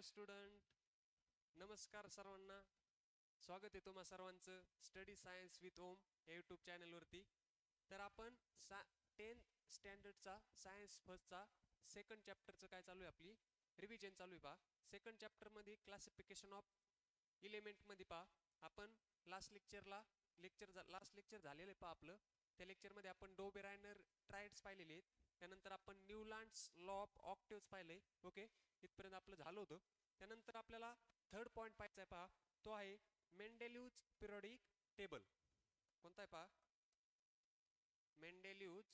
Hello student, नमस्कार सर्वांना. स्वागत आहे तुम्हा सर्वांचं स्टडी सायन्स विथ ओम या यूट्यूब चॅनलवरती. तर आपण 10th स्टँडर्डचा सायन्स फर्स्टचा सेकंड चॅप्टरचं काय चालू आहे, आपली रिव्हिजन चालू आहे. पहा, सेकंड चॅप्टरमध्ये क्लासिफिकेशन ऑफ इलेमेंटमध्ये पहा आपण लास्ट लेक्चर झालेलं आहे. पहा आपलं त्या लेक्चरमध्ये आपण डोबेरायनर ट्रायड्स पाहिलेले आहेत. त्यानंतर आपण न्यूलँड्स लॉ ऑफ ऑक्टेव्स पाहिले. ओके, इथपर्यंत आपलं झालं होतं. त्यानंतर आपल्याला थर्ड पॉईंट पाहायचा आहे. पहा, तो आहे मेंडेलिव्हज पिरियडिक टेबल. कोणता आहे पहा, मेंडेलिव्हज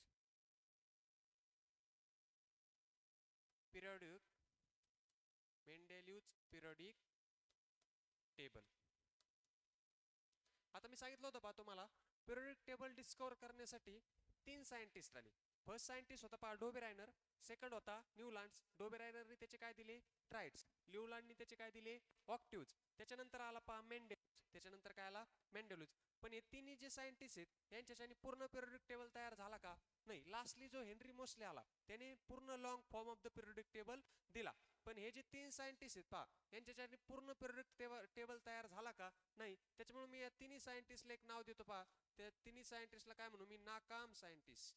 पिरियडिक टेबल. आता मी सांगितलं होतं पहा तुम्हाला, पिरियडिक टेबल डिस्कवर करण्यासाठी 3 सायंटिस्ट आले. फर्स्ट सायंटिस्ट होता पहा डोबेरायनर, सेकंड होता न्यूलँड्स. डोबेरायनरने त्याचे काय दिले, ट्रायड्स. न्यूलँडने त्याचे काय दिले, ऑक्टिव्ज. त्याच्यानंतर आला पहा मेंडेलिव्हज. त्याच्यानंतर काय आला, मेंडेलिव्हज. पण हे तिन्ही जे सायंटिस्ट आहेत यांच्याच्याने पूर्ण पिरियडिक टेबल तयार झाला का, नाही. लास्टली जो हेनरी मोसले आला त्याने पूर्ण long form of the periodic table दिला. पण हे जे 3 सायंटिस्ट आहेत पहा, यांच्याच्याने पूर्ण पिरियडिक टेबल तयार झाला का, नाही. त्याच्यामुळे मी या तिन्ही सायंटिस्टला एक नाव देतो पहा. त्या तिन्ही सायंटिस्टला काय म्हणू मी, नाकाम सायंटिस्ट.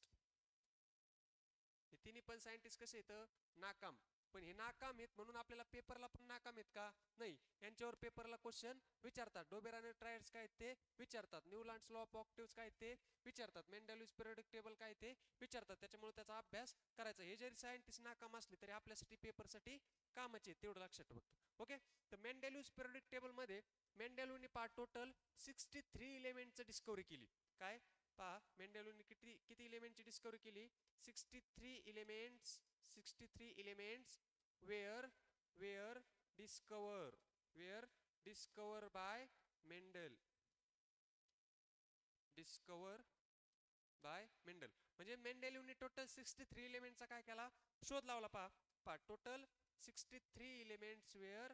हे तिन्ही पण सायंटिस्ट कसे आहेत, नाकाम. पण हे नाकाम आहेत म्हणून आपल्याला पेपरला पण नाकाम आहेत का, नाही. यांच्यावर पेपरला क्वेश्चन विचारतात. डोबेरायनर ट्रायड्स काय ते विचारतात, न्यूलँड्स लॉ ऑफ ऑक्टिव्स काय ते विचारतात, मेंडेलिव्हज पिरियडिक टेबल काय ते विचारतात. त्याच्यामुळे त्याचा अभ्यास करायचा. हे जरी सायंटिस्ट नाकाम असले तरी आपल्यासाठी पेपरसाठी कामाचे, तेवढं लक्षात ठेवा. ओके, तर मेंडेलिव्हज पिरियडिक टेबल मध्ये मेंडेलिव्हने पहा टोटल 63 इलेमेंटची डिस्कवरी केली. काय पहा, मेंडेलिव्हने किती किती इलेमेंटची डिस्कवरी केली, 63 elements were discovered by Mendel. म्हणजे मेंडेलिव्हने टोटल 63 एलिमेंटचा काय केला, शोध लावला. पहा total 63 elements were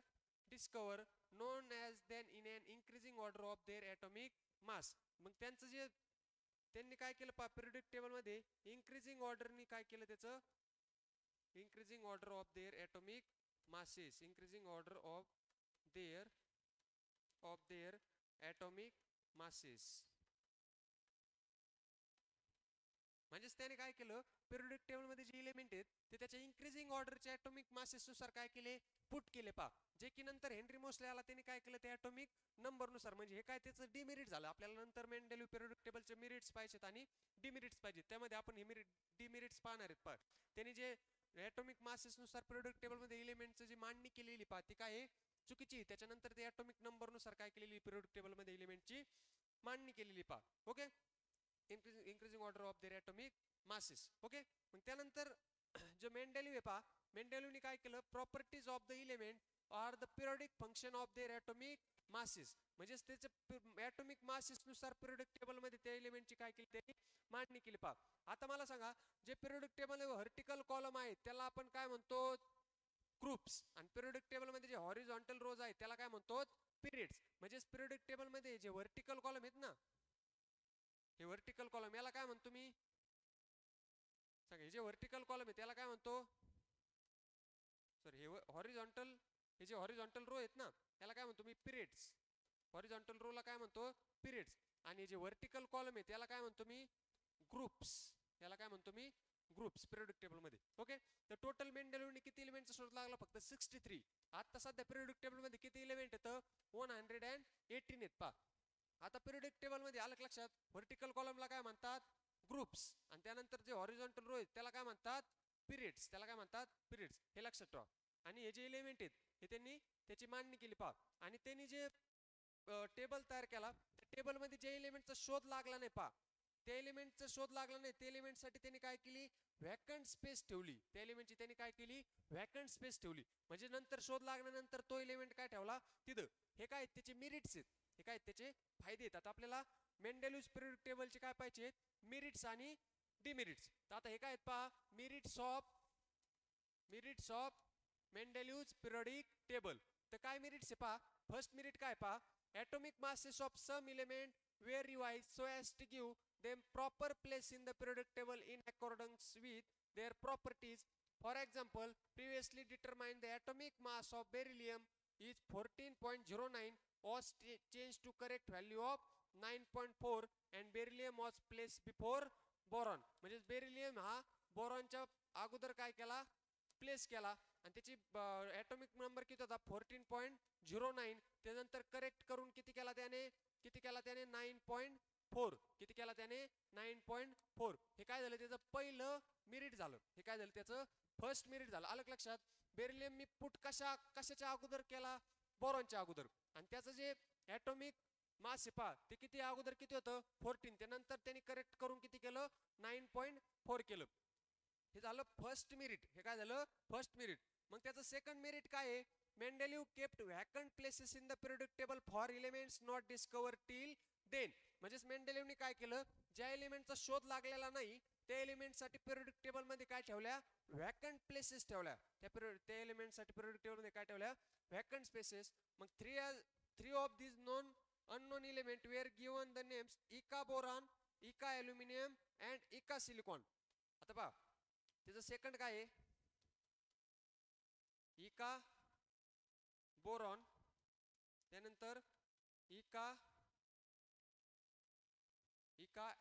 discover known as then in an increasing order of their atomic mass. मग त्यांचं जे त्यांनी काय केलं पहा, पिरियडिक टेबल मध्ये इंक्रीजिंग ऑर्डरनी काय केलं, त्याचं increasing order of their atomic masses, increasing order of their atomic masses. म्हणजेच त्याने काय केलं, पिरियडिक टेबल मध्ये जे इलेमेंट आहेत ते त्याच्या इंक्रीजिंग ऑर्डरच्या ॲटॉमिक मासेस नुसार काय केले, पुट केले. पहा, जे की नंतर हेनरी मोसले आला त्याने काय केलं, ते ॲटॉमिक नंबर नुसार. म्हणजे हे काय, त्याचं डिमेरिट झालं. आपल्याला नंतर मेंडेलिव्ह पिरियडिक टेबलचे मेरिट्स पाहिजेत आणि डिमेरिट्स पाहिजेत. त्यामध्ये आपण हे डिमेरिट्स पाहणार आहेत. पहा, त्यांनी जे ॲटॉमिक मासेस नुसार पिरियडिक टेबल मध्ये इलेमेंटची जी मांडणी केलेली पहा, ती काय चुकीची. त्याच्यानंतर ते ॲटॉमिक नंबर नुसार काय केलेली, पिरियडिक टेबल मध्ये इलेमेंटची मांडणी केलेली. पहा, okay, increasing order of their atomic masses. Okay, मग त्यानंतर जो मेंडेलिव्ह पहा, मेंडेलिव्हने काय केलं, properties of the element are the periodic function of their atomic masses. म्हणजेच त्याचे ॲटॉमिक मासेस नुसार पिरियडिक टेबल मध्ये त्या एलिमेंटची काय केली, त्यांनी मांडणी केली. पहा, आता मला सांगा, जे पिरियडिक टेबल व्हर्टिकल कॉलम आहे त्याला आपण काय म्हणतो, ग्रुप्स. आणि पिरियडिक टेबल मध्ये जे हॉरिझॉन्टल रोज आहे त्याला काय म्हणतो, पिरियड्स. म्हणजेच पिरियडिक टेबल मध्ये जे व्हर्टिकल कॉलम आहेत ना, हे व्हर्टिकल कॉलम याला काय म्हणतो मी सांगा, हे जे व्हर्टिकल कॉलम आहे त्याला काय म्हणतो, सॉरी, हे हॉरिझॉन्टल, हे जे हॉरिझॉन्टल रो आहेत ना याला काय म्हणतो मी, पिरियड्स. हॉरिझॉन्टल रो ला काय म्हणतो, पिरियड्स. आणि जे व्हर्टिकल कॉलम आहे त्याला काय म्हणतो मी, ग्रुप्स. याला काय म्हणतो मी, ग्रुप्स, पिरियडिक टेबल मध्ये. ओके, तर टोटल मेंडेलिव्हने किती एलिमेंटचा शोध लागला, फक्त 63. आता सध्या पिरियडिक टेबल मध्ये किती एलिमेंट येतं, 118 आहेत. पहा, आता पिरियडिक टेबल मध्ये आलं लक्षात, व्हर्टिकल कॉलमला काय म्हणतात, ग्रुप्स. आणि त्यानंतर जे हॉरिझॉन्टल रो आहेत त्याला काय म्हणतात, पिरियड्स. त्याला काय म्हणतात, पिरियड्स. हे लक्षात ठेवा. आणि हे जे एलिमेंट आहेत हे त्यांनी त्याची मांडणी केली. पहा, आणि त्यांनी जे टेबल तयार केला, त्या टेबल मध्ये जे एलिमेंटचा शोध लागला नाही पहा, त्या एलिमेंटचा शोध लागला नाही, त्या एलिमेंटसाठी त्यांनी काय केली, व्हॅकंट स्पेस ठेवली. त्या एलिमेंटची त्यांनी काय केली, व्हॅकंट स्पेस ठेवली. म्हणजे नंतर शोध लागल्यानंतर तो एलिमेंट काय ठेवला तिथं. हे काय त्याचे मेरिट्स आहेत, हे काय त्याचे फायदे येतात. आपल्याला मेंडेलिव्हज पिरियडिक टेबलचे काय पाहिजे, मेरिट्स आणि डिमेरिट्स. तर आता हे काय आहेत पहा, merits of Mendeleev's periodic table. तर काय मेरिट्स आहे पहा, फर्स्ट मेरिट काय पहा, atomic masses of some element were revise so as to give them proper place in the periodic table in accordance with their properties For example, previously determined the atomic mass of beryllium is 14.09 was changed to correct value of 9.4 and beryllium was placed before boron. म्हणजे beryllium हा बोरॉनच्या अगोदर काय केला, place केला आणि त्याची atomic number किती होता 14.09. त्यानंतर करेक्ट करून किती केला त्याने 9.4. किती केला त्याने 9.4. हे काय झालं त्याचं पहिलं मेरिट झालं. हे काय झालं त्याचं फर्स्ट मेरिट झालं. आलं लक्षात. बेरिलियम मी पुट कशाच्या अगोदर केला, बोरॉनच्या अगोदर. आणि त्याचं जे ॲटॉमिक मास पहा ते किती अगोदर किती होतं 14. त्यानंतर त्यांनी करेक्ट करून किती केलं 9.4 केलं. हे झालं फर्स्ट मेरिट. हे काय झालं फर्स्ट मेरिट. मग त्याचं सेकंड मेरिट काय आहे, Mendeleev kept vacant places in the periodic table for elements not discover till then. म्हणजेच मेंडेलिव्हने काय केलं, ज्या एलिमेंटचा शोध लागलेला नाही त्या एलिमेंटसाठी पिरियोडिक टेबल मध्ये काय ठेवल्या, व्हॅकंट प्लेसेस ठेवल्या. त्या एलिमेंटसाठी पिरियोडिक टेबल मध्ये काय ठेवल्या, व्हॅकंट स्पेसेस. मग three of these unknown element were given the names इका बोरॉन, इका अल्युमिनियम अँड इका सिलिकॉन. आता पहा त्याचं सेकंड काय आहे, इका बोरॉन, त्यानंतर इका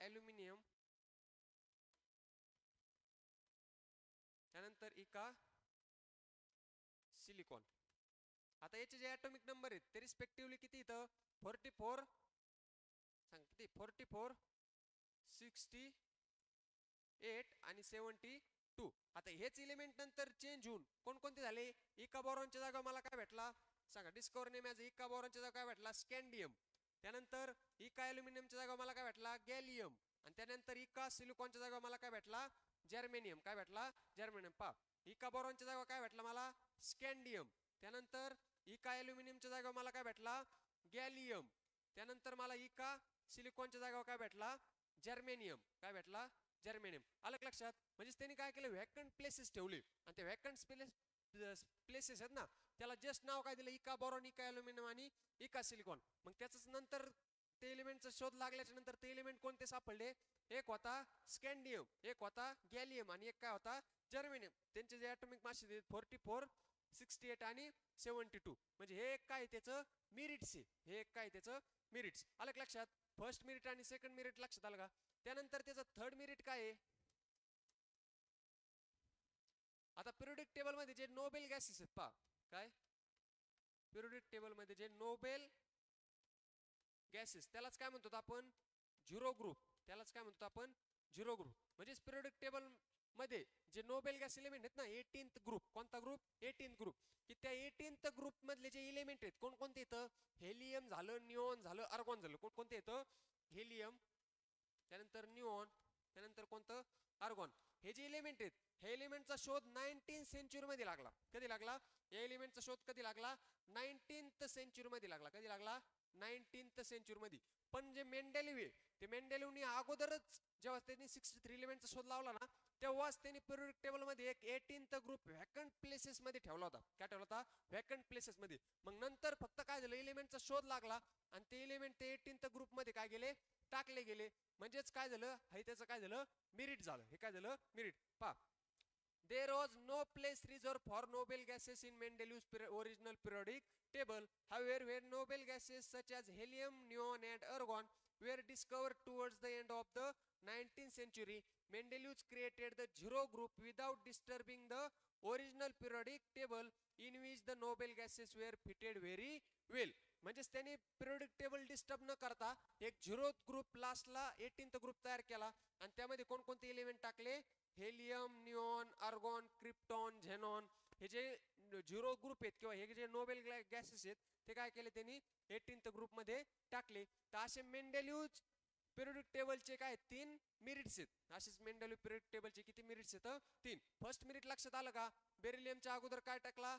अल्युमिनियम, त्यानंतर इका सिलिकॉन. आता याचे जे ॲटॉमिक नंबर आहेत ते रिस्पेक्टिव्हली किती इथं 44 सांग किती 44, 68 आणि 72. आता हेच एलिमेंट नंतर चेंज होऊन कोणकोणते झाले, इका बोरॉनच्या जागा मला काय भेटला सांगा, डिस्कवर नेम ॲज इका बोरॉनच्या जागा काय भेटला स्कँडियम. त्यानंतर इका अल्युमिनियमच्या जागा मला काय भेटला गॅलियम. आणि त्यानंतर इका सिलिकॉनच्या जागा मला काय भेटला जर्मेनियम. काय भेटला जर्मेनियम. पहा इका बोरॉनच्या जागा काय भेटला मला स्कँडियम. त्यानंतर इका अल्युमिनियमच्या जागा मला काय भेटला गॅलियम. त्यानंतर मला इका सिलिकॉनच्या जागा काय भेटला जर्मेनियम. काय भेटला जर्मेनियम. आलं लक्षात. म्हणजे त्यांनी काय केलं व्हॅकंट प्लेसेस ठेवले आणि ते व्हॅकंट प्लेसेस आहेत ना त्याला जस्ट नाव काय दिलं इका बोरॉन, इका अल्युमिनियम आणि इका सिलिकॉन. मग त्याच नंतर ते एलिमेंटचा शोध लागल्याच्या नंतर ते एलिमेंट कोणते सापडले, एक होता स्कँडियम, एक होता गॅलियम आणि एक काय होता जर्मेनियम. त्यांचे जे ॲटॉमिक मास 44, 68 आणि 72. म्हणजे हे एक काय त्याचं मेरिट्स आहे. हे एक काय त्याचं मेरिट्स. आलं लक्षात. फर्स्ट मेरिट आणि सेकंड मेरिट लक्षात आलं का. त्यानंतर त्याचं थर्ड मेरिट काय आहे. आता पिरियोडिक टेबल मध्ये जे नोबेल गॅसेस आहेत पहा, काय पिरियोडिक टेबल मध्ये जे नोबेल गॅसेस त्यालाच काय म्हणतो आपण झिरो ग्रुप. त्यालाच काय म्हणतो आपण झिरो ग्रुप. म्हणजे पिरियोडिक टेबल मध्ये जे नोबेल गॅस एलिमेंट आहेत ना 18th ग्रुप. कोणता ग्रुप 18th ग्रुप. की त्या 18th ग्रुप मधले जे एलिमेंट आहेत कोणकोणते येतं, हेलियम झालं, निऑन झालं, आर्गॉन झालं. कोणकोणते येतं हेलियम, त्यानंतर निऑन, त्यानंतर कोणतं आर्गॉन. हे जे एलिमेंट आहेत हे एलिमेंटचा शोध 19th सेंचुरी मध्ये लागला. कधी लागला या एलिमेंटचा शोध कधी लागला 19th सेंचुरी मध्ये लागला. कधी लागला 19th सेंचुरी मध्ये. पण जे मेंडेलिव्ह आहे ते मेंडेलिव्हने अगोदरच जेव्हा त्यांनी 63 एलिमेंटचा शोध लावला ना तेव्हाच त्यांनी पिरियोडिक टेबल मध्ये एक 18th ग्रुप व्हॅकंट प्लेसेस मध्ये ठेवला होता. काय ठेवला होता व्हॅकंट प्लेसेस मध्ये. मग नंतर फक्त काय झालं एलिमेंटचा शोध लागला आणि ते एलिमेंट ते 18th ग्रुप मध्ये काय गेले टाकले गेले. म्हणजेच काय झालं हे त्याचं काय झालं मेरिट झालं. हे काय झालं मेरिट. पहा there was no place reserved for noble gases in Mendeleev's original periodic table. However, where noble gases such as helium, neon and argon were discovered towards the end of the 19th century, Mendeleev created the zero group without disturbing the original periodic table in which the noble gases were fitted very well. म्हणजेच त्यांनी periodic table disturb न करता एक zero group लास्टला 18th group तयार केला आणि त्यामध्ये कोणकोणते एलिमेंट टाकले helium, neon, argon, krypton, xenon. हे जे झिरो ग्रुप आहेत किंवा हे जे नोबेल गॅसेस आहेत ते काय केले त्यांनी 18th ग्रुप मध्ये टाकले. तर असे मेंडेलिव्ह पिरियोडिक टेबलचे काय 3 मेरिट्स आहेत. असेच मेंडेलिव्ह पिरियोडिक टेबलचे किती मेरिट्स आहेत 3. फर्स्ट मेरिट लक्षात आलं का बेरिलियमच्या अगोदर काय टाकला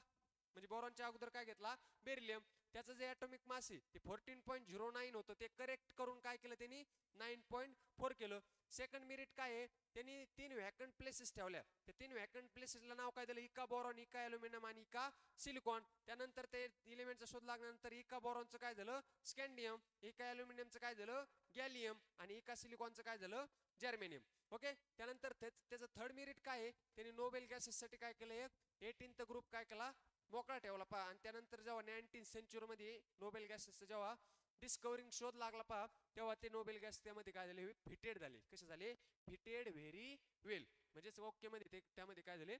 म्हणजे बोरॉनच्या अगोदर काय घेतला बेरिलियम. त्याचं जे ॲटॉमिक मास आहे ते 14.09 होतं, ते करेक्ट करून काय केलं त्यांनी 9.4 केलं. सेकंड मेरिट काय आहे, त्यांनी 3 व्हॅकंट प्लेसेस ठेवल्या. त्या 3 व्हॅकंट प्लेसेसला नाव काय दिलं, इका बोरॉन, इका ॲल्युमिनियम आणि इका सिलिकॉन. त्यानंतर ते इलेमेंटचा शोध लागल्यानंतर इका बोरॉनचं काय झालं, स्कॅन्डियम, इका ॲल्युमिनियमचं काय झालं, गॅलियम आणि इका सिलिकॉनचं काय झालं, जर्मेनियम. ओके. त्यानंतर त्याचं थर्ड मेरिट काय आहे, त्यांनी नोबेल गॅसेससाठी काय केलं, एक 18th ग्रुप काय केला, मोकळा ठेवला पहा. आणि त्यानंतर जेव्हा 19th सेंचुरीमध्ये नोबेल गॅसेसचा जेव्हा डिस्कवरिंग शोध लागला पहा, तेव्हा ते नोबेल गॅस त्यामध्ये काय झाले, फिटेड झाले. कसे झाले, फिटेड व्हेरी वेल, म्हणजेच ओके मध्ये ते त्यामध्ये काय झाले,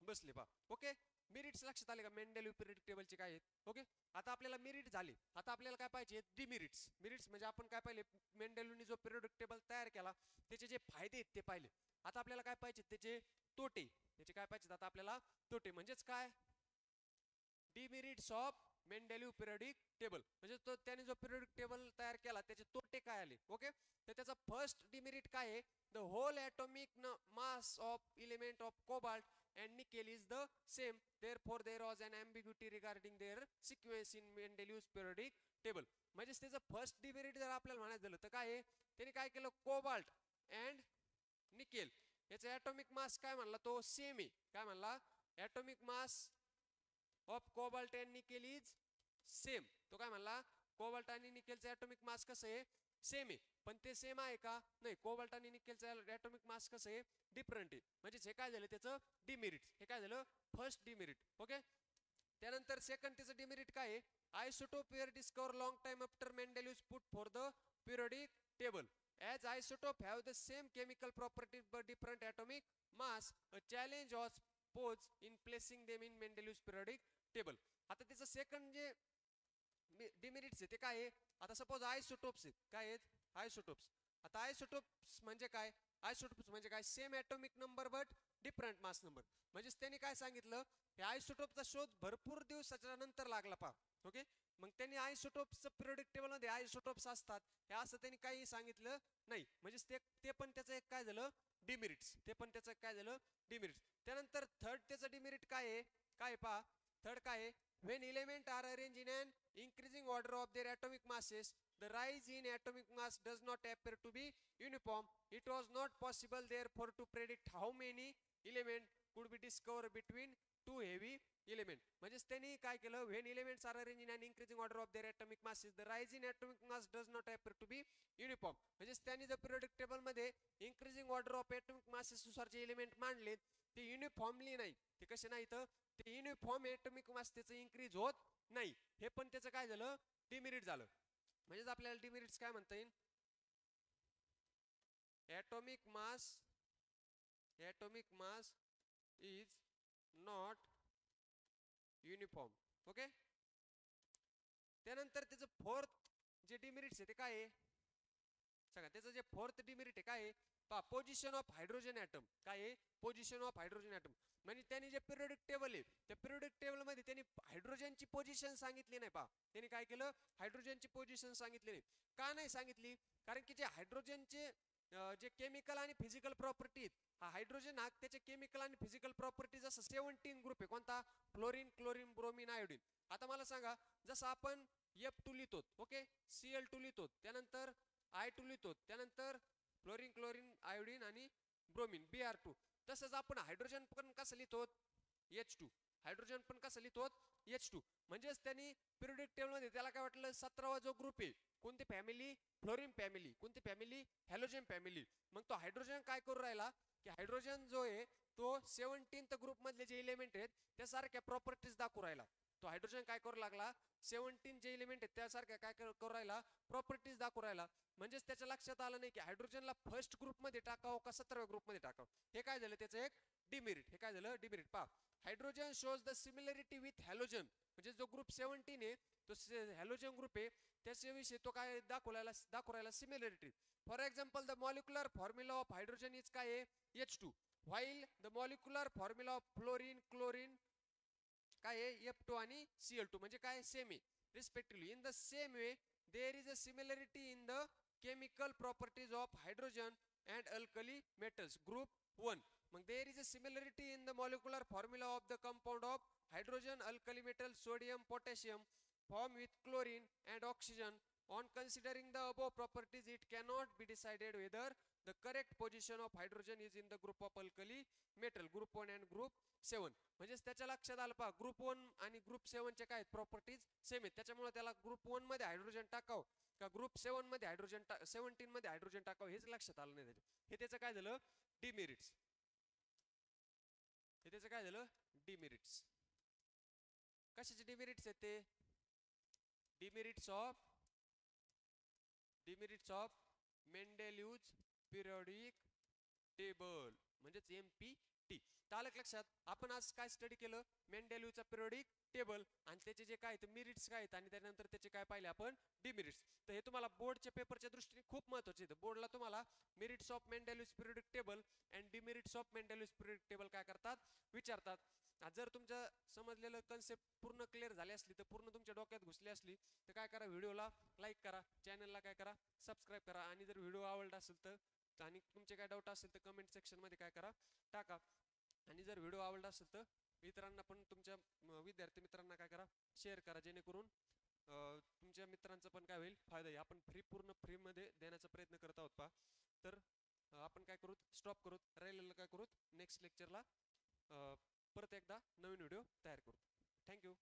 बसले पहा. ओके. मेरिट्स लक्षात आले का, मेंडेलिव्ह पिरियडिक टेबलचे काय आहेत. ओके. आता आपल्याला मेरिट झाले, आता आपल्याला काय पाहिजे, डिमेरिट्स. मेरिट्स म्हणजे आपण काय पाहिले, मेंडेलिव्हनी जो पिरियडिक टेबल तयार केला त्याचे जे फायदे आहेत ते पाहिले. आता आपल्याला काय पाहिजे, त्याचे तोटे. त्याचे काय पाहिजे आता आपल्याला, तोटे. म्हणजेच काय, डिमेरिट्स ऑफ मेंडेलिव्ह पिरियडिक टेबल, म्हणजे तो त्याने जो पिरियडिक टेबल तयार केला त्याचे तोटे काय आले. ओके. तर त्याचा फर्स्ट डिमेरिट काय आहे, the whole atomic mass of element of cobalt and nickel is the same, therefore there was an ambiguity regarding their sequence in Mendeleev's periodic table. म्हणजे त्याचं फर्स्ट डिमेरिट जर आपल्याला म्हणायचं झालं तर काय आहे, त्याने काय केलं, कोबाल्ट अँड निकेल याचा ॲटॉमिक मास काय म्हणला, तो सेम आहे. काय म्हणला, atomic mass of cobalt and nickel is same. तो काय म्हणला, कोबाल्ट आणि निकेलचं ॲटॉमिक मास कसं आहे, सेम आहे. पण ते सेम आहे का, नाही. कोबाल्ट आणि निकेलचं ॲटॉमिक मास कसं आहे, डिफरंट आहे. म्हणजे हे काय झालं, त्याचं डिमेरिट. हे काय झालं, फर्स्ट डिमेरिट. ओके. त्यानंतर सेकंड त्याचं डिमेरिट काय आहे, isotope were discover long time after Mendeleev's put for the periodic table. As isotope have the same chemical properties but different atomic mass, a challenge was posed in placing them in Mendeleev's periodic table. आता त्याचं second जे demerits आहे ते काय आहे, आता suppose isotopes आहेत, काय आहेत, आयसोटोप्स. आता आयसोटोप्स म्हणजे काय, आयसोटोप्स म्हणजे काय, same atomic number but different mass number. म्हणजेच त्यांनी काय सांगितलं, हे आयसोटोपचा शोध भरपूर दिवसाच्या नंतर लागला पहा. ओके. मग त्यांनी आयसोटोप्सचं पिरियडिक टेबलमध्ये आयसोटोप्स असतात हे असं त्यांनी काही सांगितलं नाही. म्हणजे ते पण त्याचं एक काय झालं, डिमेरिट्स. ते पण त्याचं काय झालं, डिमेरिट्स. त्यानंतर थर्ड त्याचं डिमेरिट काय आहे, काय पहा, थर्ड काय आहे, when elements are arranged in an increasing order of their atomic masses, the rise in atomic mass does not appear to be uniform. It was not possible therefore to predict how many elements could be discovered between two heavy element. म्हणजे त्यांनी काय केलं, when elements are arranged in an increasing order of their atomic masses, the rise in atomic mass does not appear to be uniform. म्हणजे त्यांनी जर periodic table मध्ये increasing order of atomic masses नुसार जे एलिमेंट मांडले ते uniformly नाही. ते कसे नाही, तर ते युनिफॉर्म ॲटॉमिक मास त्याचं इन्क्रीज होत नाही. हे पण त्याचं काय झालं, डिमेरिट झालं. म्हणजेच आपल्याला डिमेरिट्स काय म्हणता येईल, atomic mass is not uniform. Okay. त्यानंतर त्याचं फोर्थ जे डिमेरिट्स आहे ते काय आहे सांगा, त्याचं जे फोर्थ डिमेरिट आहे काय आहे पहा, पोझिशन ऑफ हायड्रोजन ॲटम. काय आहे, पोझिशन ऑफ हायड्रोजन ॲटम. म्हणजे त्यांनी जे पिरियडिक टेबल आहे त्या पिरियडिक टेबल मध्ये त्यांनी हायड्रोजनची पोझिशन सांगितली नाही. पहा, त्यांनी काय केलं, हायड्रोजनची पोझिशन सांगितली नाही. का नाही सांगितली, कारण की जे हायड्रोजनचे जे केमिकल आणि फिजिकल प्रॉपर्टी आहेत, हा हायड्रोजन हा त्याचे केमिकल आणि फिजिकल प्रॉपर्टी जसं 17 ग्रुप आहे, कोणता, फ्लोरीन, क्लोरीन, ब्रोमीन, आयोडीन. आता मला सांगा, जसं आपण F2 लिहितो, ओके, Cl2 लिहितो, त्यानंतर I2 लिहितो, त्यानंतर फ्लोरीन, क्लोरीन, आयोडीन आणि ब्रोमीन Br2, तसंच आपण हायड्रोजन पण कसं लिहितो, H2. हायड्रोजन पण कसं लिहितो, H2. म्हणजेच त्यांनी पिरियडिक टेबल मध्ये त्याला काय वाटलं, 17वा जो ग्रुप आहे, कोणती फॅमिली, फ्लोरीन फॅमिली, कोणती फॅमिली, हॅलोजन फॅमिली. मग तो हायड्रोजन काय करू राहिला, की हायड्रोजन जो आहे तो 17th ग्रुप मधले जे एलिमेंट आहेत त्यासारख्या प्रॉपर्टीज दाखवू राहिला. तो हायड्रोजन काय करू लागला, 17 जे एलिमेंट आहेत त्यासारख्या काय करू राहिला, प्रॉपर्टीज दाखवू राहिला. म्हणजेच त्याच्या लक्षात आलं नाही की हायड्रोजनला फर्स्ट ग्रुप मध्ये टाकावं का 17व्या ग्रुप मध्ये टाकावं. हे काय झालं, त्याचं एक डिमेरिट. हे काय झालं, डिमेरिट. पहा, hydrogen shows the similarity with halogen. म्हणजे जो ग्रुप 17 आहे तो हॅलोजन ग्रुप आहे, त्याच्याविषयी तो काय दाखवू राहिला similarity. For example, the molecular formula of hydrogen is काय आहे, H2, while the molecular formula of fluorine, chlorine काय आहे, F2 आणि Cl2. म्हणजे काय, सेम आहे respectively. In the same way there is a similarity in the chemical properties of hydrogen and alkali metals group 1. मग there is a similarity in the molecular formula of the compound of hydrogen, alkali metal, sodium, potassium form with chlorine and oxygen. On considering the above properties, it cannot be decided whether the correct position of hydrogen is in the group of alkali metal, group 1 and group 7. म्हणजेच त्याच्या लक्षात आलं पहा, group 1 आणि group 7 चे काय properties same आहेत, त्याच्यामुळे त्याला ग्रुप 1 मध्ये हायड्रोजन टाकाव का ग्रुप 7 मध्ये हायड्रोजन 17 मध्ये हायड्रोजन टाकाव हेच लक्षात आलं नाही. हे त्याचं काय झालं, डिमेरिट्स. हे त्याचं काय झालं, डिमेरिट्स. कशाचे डिमेरिट्स आहेत ते, demerits of Mendeleev's periodic table म्हणजेच MPT. आलं लक्षात. आपण आज काय स्टडी केलं, मेंडेलिव्हचा पिरियडिक टेबल आणि त्याचे जे काय मेरिट्स काय आहेत आणि त्यानंतर त्याचे काय पाहिले आपण, डिमेरिट्स. तर हे तुम्हाला बोर्डच्या पेपरच्या दृष्टीने खूप महत्त्वाचे आहे. बोर्डला तुम्हाला merits of Mendeleev's periodic table and demerits of Mendeleev's periodic table काय करतात, विचारतात. जर तुमच्या समजलेलं कन्सेप्ट पूर्ण क्लिअर झाली असली, तर पूर्ण तुमच्या डोक्यात घुसली असली, तर काय करा, व्हिडिओला लाईक करा, चॅनलला काय करा, सबस्क्राईब करा. आणि जर व्हिडिओ आवडला असेल तर आणि तुमचे काय डाऊट असेल तर कमेंट सेक्शन मध्ये काय करा, टाका. आणि जर व्हिडिओ आवडला असेल तर इतरांना पण, तुमच्या विद्यार्थी मित्रांना काय करा, शेअर करा, जेणेकरून तुमच्या मित्रांचा पण काय होईल, फायदा आहे. आपण पूर्ण फ्री मध्ये देण्याचा प्रयत्न करत आहोत पहा. तर आपण काय करू, स्टॉप करू, राहिलेलं काय करू, नेक्स्ट लेक्चरला परत एकदा नवीन व्हिडिओ तयार करू. थँक्यू.